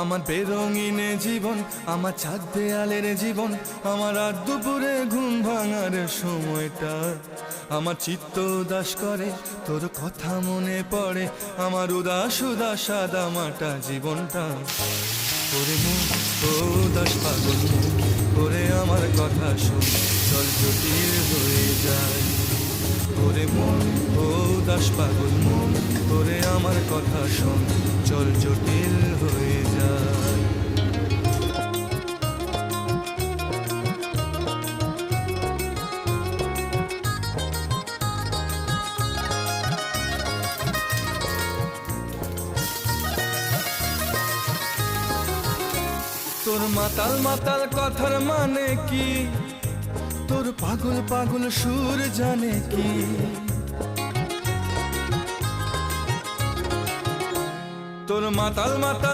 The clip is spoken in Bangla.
আমার বেরঙিনে জীবন, আমার ছাদ দেয়ালের জীবন, আমার রাত দুপুরে ঘুম ভাঙার সময়টা। আমার চিত্ত উদাস করে, তোর কথা মনে পড়ে, আমার উদাস উদাস সাদা মাটা জীবনটা। ওরে মন ও উদাস পাগল মন, ওরে আমার কথা শোন, চল জটিল হয়ে যায়। ওরে মন ও উদাস পাগল মন, ওরে আমার কথা শোন, চল জটিল হয়ে যায়। তোর মাতাল মাতাল কথার মানে কি, তোর পাগল পাগল সুর জানে কি। তোর মাতাল মাতাল